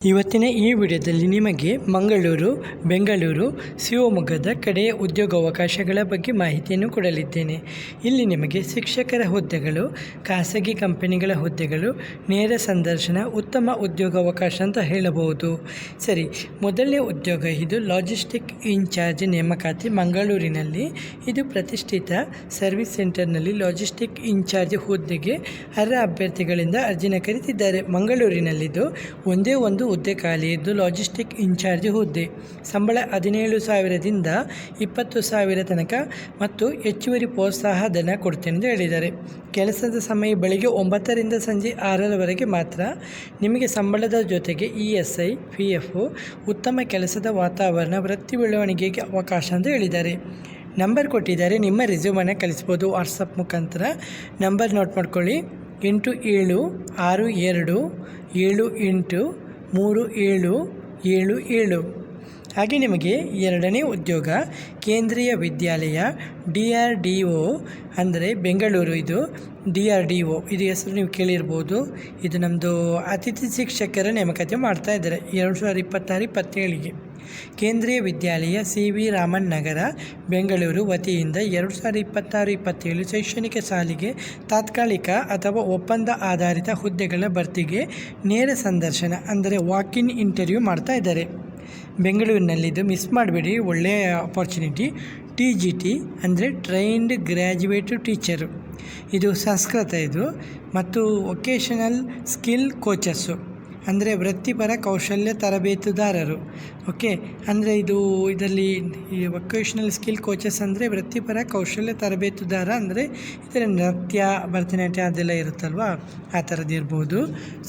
ಇವತ್ತಿನ ಈ ವಿಡಿಯೋದಲ್ಲಿ ನಿಮಗೆ ಮಂಗಳೂರು, ಬೆಂಗಳೂರು, ಶಿವಮೊಗ್ಗದ ಕಡೆಯ ಉದ್ಯೋಗಾವಕಾಶಗಳ ಬಗ್ಗೆ ಮಾಹಿತಿಯನ್ನು ಕೊಡಲಿದ್ದೇನೆ. ಇಲ್ಲಿ ನಿಮಗೆ ಶಿಕ್ಷಕರ ಹುದ್ದೆಗಳು, ಖಾಸಗಿ ಕಂಪನಿಗಳ ಹುದ್ದೆಗಳು, ನೇರ ಸಂದರ್ಶನ, ಉತ್ತಮ ಉದ್ಯೋಗಾವಕಾಶ ಅಂತ ಹೇಳಬಹುದು. ಸರಿ, ಮೊದಲನೇ ಉದ್ಯೋಗ ಇದು ಲಾಜಿಸ್ಟಿಕ್ ಇನ್ಚಾರ್ಜ್ ನೇಮಕಾತಿ ಮಂಗಳೂರಿನಲ್ಲಿ. ಇದು ಪ್ರತಿಷ್ಠಿತ ಸರ್ವಿಸ್ ಸೆಂಟರ್ನಲ್ಲಿ ಲಾಜಿಸ್ಟಿಕ್ ಇನ್ಚಾರ್ಜ್ ಹುದ್ದೆಗೆ ಅರ್ಹ ಅಭ್ಯರ್ಥಿಗಳಿಂದ ಅರ್ಜಿನ ಕರೆದಿದ್ದಾರೆ. ಮಂಗಳೂರಿನಲ್ಲಿದ್ದು ಒಂದೇ ಒಂದು ಹುದ್ದೆ ಖಾಲಿ ಇದ್ದು ಲಾಜಿಸ್ಟಿಕ್ ಇನ್ಚಾರ್ಜ್ ಹುದ್ದೆ. ಸಂಬಳ 17,000ದಿಂದ 20,000 ತನಕ ಮತ್ತು ಹೆಚ್ಚುವರಿ ಪ್ರೋತ್ಸಾಹ ಧನ ಕೊಡ್ತೇನೆ ಎಂದು ಹೇಳಿದ್ದಾರೆ. ಕೆಲಸದ ಸಮಯ ಬೆಳಗ್ಗೆ 9ರಿಂದ ಸಂಜೆ 6ರವರೆಗೆ ಮಾತ್ರ. ನಿಮಗೆ ಸಂಬಳದ ಜೊತೆಗೆ ESI, PF, ಉತ್ತಮ ಕೆಲಸದ ವಾತಾವರಣ, ವೃತ್ತಿ ಬೆಳವಣಿಗೆಗೆ ಅವಕಾಶ ಅಂತ ಹೇಳಿದ್ದಾರೆ. ನಂಬರ್ ಕೊಟ್ಟಿದ್ದಾರೆ, ನಿಮ್ಮ ರೆಸ್ಯೂಮನ್ನು ಕಳಿಸ್ಬೋದು ವಾಟ್ಸಪ್ ಮುಖಾಂತರ. ನಂಬರ್ ನೋಟ್ ಮಾಡ್ಕೊಳ್ಳಿ, 8762383777. ಹಾಗೆ ನಿಮಗೆ ಎರಡನೇ ಉದ್ಯೋಗ ಕೇಂದ್ರೀಯ ವಿದ್ಯಾಲಯ DRDO ಅಂದರೆ ಬೆಂಗಳೂರು. ಇದು DRDO ಇದು ಹೆಸರು ನೀವು ಕೇಳಿರ್ಬೋದು. ಇದು ನಮ್ಮದು ಅತಿಥಿ ಶಿಕ್ಷಕರ ನೇಮಕಾತಿ ಮಾಡ್ತಾ ಇದ್ದಾರೆ 2026-27ಗೆ. ಕೇಂದ್ರೀಯ ವಿದ್ಯಾಲಯ CV ರಾಮನ್ ನಗರ ಬೆಂಗಳೂರು ವತಿಯಿಂದ 2026-27 ಶೈಕ್ಷಣಿಕ ಸಾಲಿಗೆ ತಾತ್ಕಾಲಿಕ ಅಥವಾ ಒಪ್ಪಂದ ಆಧಾರಿತ ಹುದ್ದೆಗಳ ಭರ್ತಿಗೆ ನೇರ ಸಂದರ್ಶನ ಅಂದರೆ ವಾಕ್-ಇನ್ ಇಂಟರ್ವ್ಯೂ ಮಾಡ್ತಾ ಇದ್ದಾರೆ. ಬೆಂಗಳೂರಿನಲ್ಲಿದ್ದು ಮಿಸ್ ಮಾಡಬೇಡಿ, ಒಳ್ಳೆಯ ಅಪಾರ್ಚುನಿಟಿ. TGT ಅಂದರೆ ಟ್ರೈನ್ಡ್ ಗ್ರ್ಯಾಜುಯೇಟ್ ಟೀಚರು, ಇದು ಸಂಸ್ಕೃತ ಇದು. ಮತ್ತು ವೊಕೇಶನಲ್ ಸ್ಕಿಲ್ ಕೋಚಸ್ಸು ಅಂದರೆ ವೃತ್ತಿಪರ ಕೌಶಲ್ಯ ತರಬೇತುದಾರರು. ಓಕೆ, ಅಂದರೆ ಇದರಲ್ಲಿ ಈ ವೊಕೇಶನಲ್ ಸ್ಕಿಲ್ ಕೋಚಸ್ ಅಂದರೆ ವೃತ್ತಿಪರ ಕೌಶಲ್ಯ ತರಬೇತುದಾರ ಅಂದರೆ ಇದರ ನೃತ್ಯ, ಭರತನಾಟ್ಯ ಅದೆಲ್ಲ ಇರುತ್ತಲ್ವ, ಆ ಥರದ್ದು ಇರ್ಬೋದು.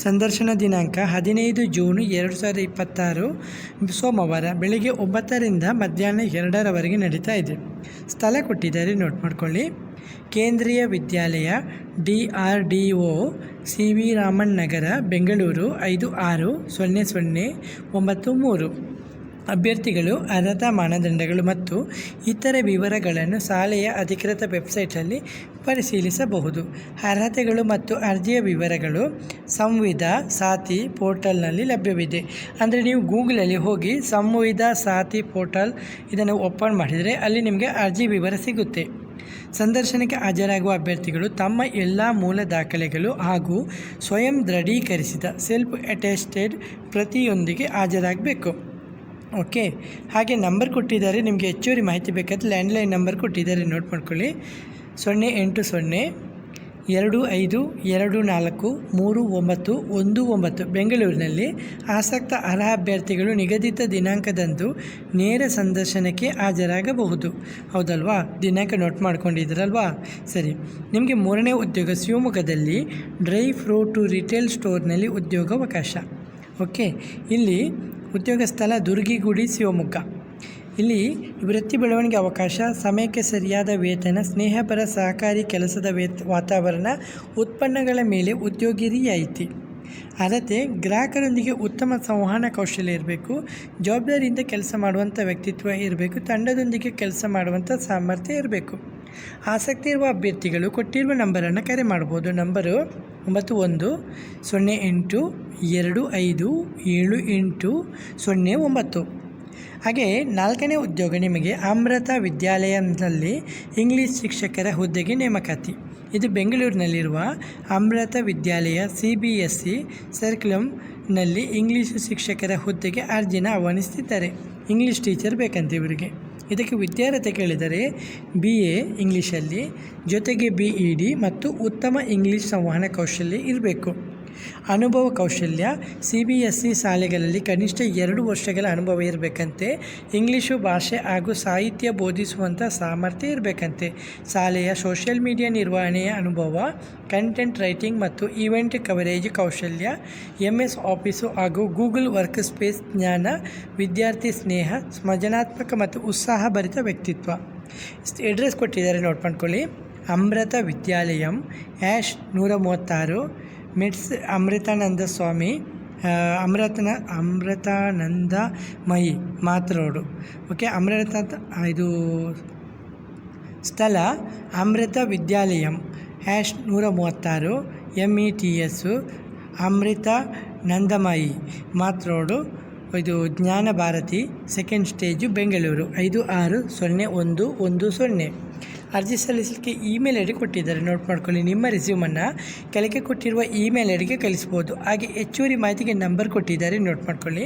ಸಂದರ್ಶನ ದಿನಾಂಕ 15 ಜೂನ್ 2026 ಸೋಮವಾರ ಬೆಳಗ್ಗೆ 9ರಿಂದ ಮಧ್ಯಾಹ್ನ 2ರವರೆಗೆ ನಡೀತಾ ಇದೆ. ಸ್ಥಳ ಕೊಟ್ಟಿದ್ದಾರೆ, ನೋಟ್ ಮಾಡ್ಕೊಳ್ಳಿ. ಕೇಂದ್ರೀಯ ವಿದ್ಯಾಲಯ DRDO CV ರಾಮನ್ ನಗರ ಬೆಂಗಳೂರು 560093. ಅಭ್ಯರ್ಥಿಗಳು ಅರ್ಹತಾ ಮಾನದಂಡಗಳು ಮತ್ತು ಇತರ ವಿವರಗಳನ್ನು ಶಾಲೆಯ ಅಧಿಕೃತ ವೆಬ್ಸೈಟಲ್ಲಿ ಪರಿಶೀಲಿಸಬಹುದು. ಅರ್ಹತೆಗಳು ಮತ್ತು ಅರ್ಜಿಯ ವಿವರಗಳು ಸಂವಿಧಾ ಸಾಥಿ ಪೋರ್ಟಲ್ನಲ್ಲಿ ಲಭ್ಯವಿದೆ. ಅಂದರೆ ನೀವು ಗೂಗಲಲ್ಲಿ ಹೋಗಿ ಸಂವಿಧಾ ಸಾಥಿ ಪೋರ್ಟಲ್ ಇದನ್ನು ಓಪನ್ ಮಾಡಿದರೆ ಅಲ್ಲಿ ನಿಮಗೆ ಅರ್ಜಿ ವಿವರ ಸಿಗುತ್ತೆ. ಸಂದರ್ಶನಕ್ಕೆ ಹಾಜರಾಗುವ ಅಭ್ಯರ್ಥಿಗಳು ತಮ್ಮ ಎಲ್ಲ ಮೂಲ ದಾಖಲೆಗಳು ಹಾಗೂ ಸ್ವಯಂ ದೃಢೀಕರಿಸಿದ ಸೆಲ್ಫ್ ಅಟೆಸ್ಟೆಡ್ ಪ್ರತಿಯೊಂದಿಗೆ ಹಾಜರಾಗಬೇಕು. ಓಕೆ, ಹಾಗೆ ನಂಬರ್ ಕೊಟ್ಟಿದ್ದಾರೆ. ನಿಮಗೆ ಹೆಚ್ಚುವರಿ ಮಾಹಿತಿ ಬೇಕಾದರೆ ಲ್ಯಾಂಡ್ಲೈನ್ ನಂಬರ್ ಕೊಟ್ಟಿದ್ದಾರೆ, ನೋಟ್ ಮಾಡ್ಕೊಳ್ಳಿ. 08025424319 ಬೆಂಗಳೂರಿನಲ್ಲಿ. ಆಸಕ್ತ ಅರ್ಹ ಅಭ್ಯರ್ಥಿಗಳು ನಿಗದಿತ ದಿನಾಂಕದಂದು ನೇರ ಸಂದರ್ಶನಕ್ಕೆ ಹಾಜರಾಗಬಹುದು. ಹೌದಲ್ವಾ, ದಿನಾಂಕ ನೋಟ್ ಮಾಡ್ಕೊಂಡಿದ್ದೀರಲ್ವಾ? ಸರಿ, ನಿಮಗೆ ಮೂರನೇ ಉದ್ಯೋಗ ಶಿವಮೊಗ್ಗದಲ್ಲಿ ಡ್ರೈ ಫ್ರೂಟ್ ರಿಟೇಲ್ ಸ್ಟೋರ್ನಲ್ಲಿ ಉದ್ಯೋಗಾವಕಾಶ. ಓಕೆ, ಇಲ್ಲಿ ಉದ್ಯೋಗ ಸ್ಥಳ ದುರ್ಗಿಗುಡಿ ಶಿವಮೊಗ್ಗ. ಇಲ್ಲಿ ವೃತ್ತಿ ಬೆಳವಣಿಗೆ ಅವಕಾಶ, ಸಮಯಕ್ಕೆ ಸರಿಯಾದ ವೇತನ, ಸ್ನೇಹಪರ ಸಹಕಾರಿ ಕೆಲಸದ ವಾತಾವರಣ, ಉತ್ಪನ್ನಗಳ ಮೇಲೆ ಉದ್ಯೋಗಿ ರಿಯಾಯಿತಿ. ಅರ್ಹತೆ ಗ್ರಾಹಕರೊಂದಿಗೆ ಉತ್ತಮ ಸಂವಹನ ಕೌಶಲ್ಯ ಇರಬೇಕು, ಜವಾಬ್ದಾರಿಯಿಂದ ಕೆಲಸ ಮಾಡುವಂಥ ವ್ಯಕ್ತಿತ್ವ ಇರಬೇಕು, ತಂಡದೊಂದಿಗೆ ಕೆಲಸ ಮಾಡುವಂಥ ಸಾಮರ್ಥ್ಯ ಇರಬೇಕು. ಆಸಕ್ತಿ ಇರುವ ಅಭ್ಯರ್ಥಿಗಳು ಕೊಟ್ಟಿರುವ ನಂಬರನ್ನು ಕರೆ ಮಾಡ್ಬೋದು. ನಂಬರು 9128257809. ಹಾಗೆ ನಾಲ್ಕನೇ ಉದ್ಯೋಗ ನಿಮಗೆ ಅಮೃತ ವಿದ್ಯಾಲಯದಲ್ಲಿ ಇಂಗ್ಲೀಷ್ ಶಿಕ್ಷಕರ ಹುದ್ದೆಗೆ ನೇಮಕಾತಿ. ಇದು ಬೆಂಗಳೂರಿನಲ್ಲಿರುವ ಅಮೃತ ವಿದ್ಯಾಲಯ CBSE ಸರ್ಕ್ಯುಲಮ್ನಲ್ಲಿ ಇಂಗ್ಲೀಷ್ ಶಿಕ್ಷಕರ ಹುದ್ದೆಗೆ ಅರ್ಜಿನ ಆಹ್ವಾನಿಸ್ತಿದ್ದಾರೆ. ಇಂಗ್ಲೀಷ್ ಟೀಚರ್ ಬೇಕಂತೆ ಇವರಿಗೆ. ಇದಕ್ಕೆ ವಿದ್ಯಾರ್ಹತೆ ಕೇಳಿದರೆ BA ಇಂಗ್ಲೀಷಲ್ಲಿ ಜೊತೆಗೆ BEd ಮತ್ತು ಉತ್ತಮ ಇಂಗ್ಲೀಷ್ ಸಂವಹನ ಕೌಶಲ್ಯ ಇರಬೇಕು. ಅನುಭವ ಕೌಶಲ್ಯ CBSE ಶಾಲೆಗಳಲ್ಲಿ ಕನಿಷ್ಠ 2 ವರ್ಷಗಳ ಅನುಭವ ಇರಬೇಕಂತೆ. ಇಂಗ್ಲೀಷು ಭಾಷೆ ಹಾಗೂ ಸಾಹಿತ್ಯ ಬೋಧಿಸುವಂಥ ಸಾಮರ್ಥ್ಯ ಇರಬೇಕಂತೆ. ಶಾಲೆಯ ಸೋಷಿಯಲ್ ಮೀಡಿಯಾ ನಿರ್ವಹಣೆಯ ಅನುಭವ, ಕಂಟೆಂಟ್ ರೈಟಿಂಗ್ ಮತ್ತು ಈವೆಂಟ್ ಕವರೇಜ್ ಕೌಶಲ್ಯ, MS ಆಫೀಸು ಹಾಗೂ ಗೂಗಲ್ ವರ್ಕ್ ಸ್ಪೇಸ್ ಜ್ಞಾನ, ವಿದ್ಯಾರ್ಥಿ ಸ್ನೇಹ, ಸೃಜನಾತ್ಮಕ ಮತ್ತು ಉತ್ಸಾಹಭರಿತ ವ್ಯಕ್ತಿತ್ವ. ಅಡ್ರೆಸ್ ಕೊಟ್ಟಿದ್ದಾರೆ, ನೋಟ್ ಮಾಡ್ಕೊಳ್ಳಿ. ಅಮೃತ ವಿದ್ಯಾಲಯಂ #136 ಮಿಟ್ಸ್ ಅಮೃತಾನಂದ ಸ್ವಾಮಿ ಅಮೃತಾನಂದಮಯಿ ಮಾತರೋಡು. ಓಕೆ, ಇದು ಸ್ಥಳ ಅಮೃತ ವಿದ್ಯಾಲಯಂ #136 METS ಅಮೃತ ನಂದಮಾಯಿ ಮಾತ್ರೋಡು, ಇದು ಜ್ಞಾನ ಭಾರತಿ ಸೆಕೆಂಡ್ ಸ್ಟೇಜು ಬೆಂಗಳೂರು 560110. ಅರ್ಜಿ ಸಲ್ಲಿಸಲಿಕ್ಕೆ ಇಮೇಲ್ ಐ ಡಿ ಕೊಟ್ಟಿದ್ದಾರೆ, ನೋಟ್ ಮಾಡ್ಕೊಳ್ಳಿ. ನಿಮ್ಮ ರೆಸ್ಯೂಮನ್ನು ಕೆಳಗೆ ಕೊಟ್ಟಿರುವ ಇಮೇಲ್ ಐ ಡಿಗೆ ಕಳಿಸ್ಬೋದು. ಹಾಗೆ ಹೆಚ್ಚುವರಿ ಮಾಹಿತಿಗೆ ನಂಬರ್ ಕೊಟ್ಟಿದ್ದಾರೆ, ನೋಟ್ ಮಾಡ್ಕೊಳ್ಳಿ.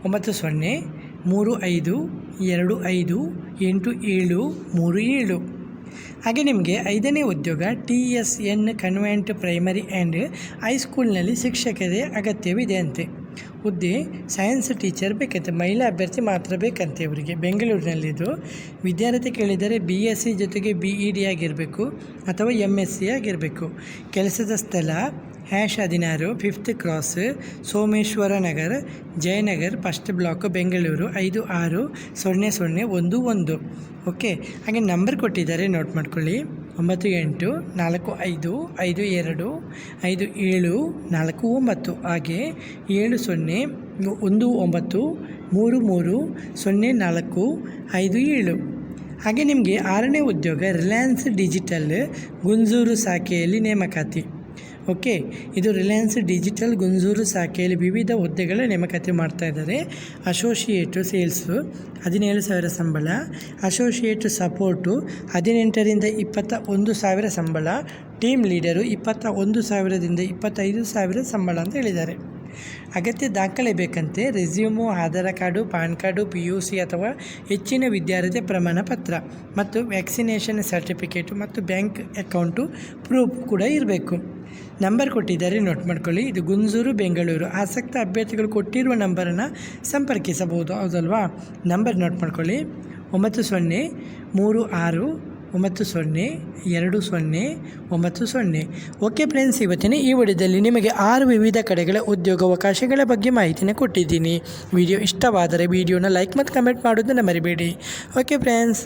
9035258737. ಹಾಗೆ ನಿಮಗೆ 5ನೇ ಉದ್ಯೋಗ TSN ಕನ್ವೆಂಟ್ ಪ್ರೈಮರಿ ಆ್ಯಂಡ್ ಹೈಸ್ಕೂಲ್ನಲ್ಲಿ ಶಿಕ್ಷಕರೇ ಅಗತ್ಯವಿದೆ ಅಂತೆ. ಹುದ್ದೆ ಸೈನ್ಸ್ ಟೀಚರ್ ಬೇಕಂತೆ, ಮಹಿಳಾ ಅಭ್ಯರ್ಥಿ ಮಾತ್ರ ಬೇಕಂತೆ ಇವರಿಗೆ. ಬೆಂಗಳೂರಿನಲ್ಲಿದ್ದು ವಿದ್ಯಾರ್ಥಿ ಕೇಳಿದರೆ BSc ಜೊತೆಗೆ BEd ಆಗಿರಬೇಕು ಅಥವಾ MSc ಆಗಿರಬೇಕು. ಕೆಲಸದ ಸ್ಥಳ #16 5th cross, Someshwara Nagar, Jayanagar, first block, Bengaluru 560011. Okay. ಹಾಗೆ ನಂಬರ್ ಕೊಟ್ಟಿದ್ದಾರೆ, ನೋಟ್ ಮಾಡ್ಕೊಳ್ಳಿ. 984525257574 ಹಾಗೆ 7019330457. ಹಾಗೆ ನಿಮಗೆ 6ನೇ ಉದ್ಯೋಗ ರಿಲಯನ್ಸ್ ಡಿಜಿಟಲ್ ಗುಂಜೂರು ಶಾಖೆಯಲ್ಲಿ ನೇಮಕಾತಿ. ಓಕೆ, ಇದು ರಿಲಯನ್ಸ್ ಡಿಜಿಟಲ್ ಗುಂಜೂರು ಶಾಖೆಯಲ್ಲಿ ವಿವಿಧ ಹುದ್ದೆಗಳ ನೇಮಕಾತಿ ಮಾಡ್ತಾ ಇದ್ದಾರೆ. ಅಸೋಸಿಯೇಟು ಸೇಲ್ಸು 17,000 ಸಂಬಳ, ಅಸೋಸಿಯೇಟ್ ಸಪೋರ್ಟು 18,000ರಿಂದ 21,000 ಸಂಬಳ, ಟೀಮ್ ಲೀಡರು 21,000ದಿಂದ 25,000 ಸಂಬಳ ಅಂತ ಹೇಳಿದ್ದಾರೆ. ಅಗತ್ಯ ದಾಖಲೆ ಬೇಕಂತೆ, resume, Aadhaar card, PAN card, PUC ಅಥವಾ ಹೆಚ್ಚಿನ ವಿದ್ಯಾರ್ಥಿ ಪ್ರಮಾಣ ಪತ್ರ ಮತ್ತು ವ್ಯಾಕ್ಸಿನೇಷನ್ ಸರ್ಟಿಫಿಕೇಟು ಮತ್ತು ಬ್ಯಾಂಕ್ ಅಕೌಂಟು ಪ್ರೂಫ್ ಕೂಡ ಇರಬೇಕು. ನಂಬರ್ ಕೊಟ್ಟಿದ್ದಾರೆ, ನೋಟ್ ಮಾಡ್ಕೊಳ್ಳಿ. ಇದು ಗುಂಜೂರು, ಬೆಂಗಳೂರು. ಆಸಕ್ತ ಅಭ್ಯರ್ಥಿಗಳು ಕೊಟ್ಟಿರುವ ನಂಬರನ್ನು ಸಂಪರ್ಕಿಸಬಹುದು, ಹೌದಲ್ವಾ? ನಂಬರ್ ನೋಟ್ ಮಾಡ್ಕೊಳ್ಳಿ. 9036902090. ಓಕೆ ಫ್ರೆಂಡ್ಸ್, ಇವತ್ತಿನ ಈ ವಿಡಿಯೋದಲ್ಲಿ ನಿಮಗೆ 6 ವಿವಿಧ ಕಡೆಗಳ ಉದ್ಯೋಗಾವಕಾಶಗಳ ಬಗ್ಗೆ ಮಾಹಿತಿನ ಕೊಟ್ಟಿದ್ದೀನಿ. ವಿಡಿಯೋ ಇಷ್ಟವಾದರೆ ವಿಡಿಯೋನ ಲೈಕ್ ಮತ್ತು ಕಮೆಂಟ್ ಮಾಡೋದನ್ನು ಮರಿಬೇಡಿ. Okay friends.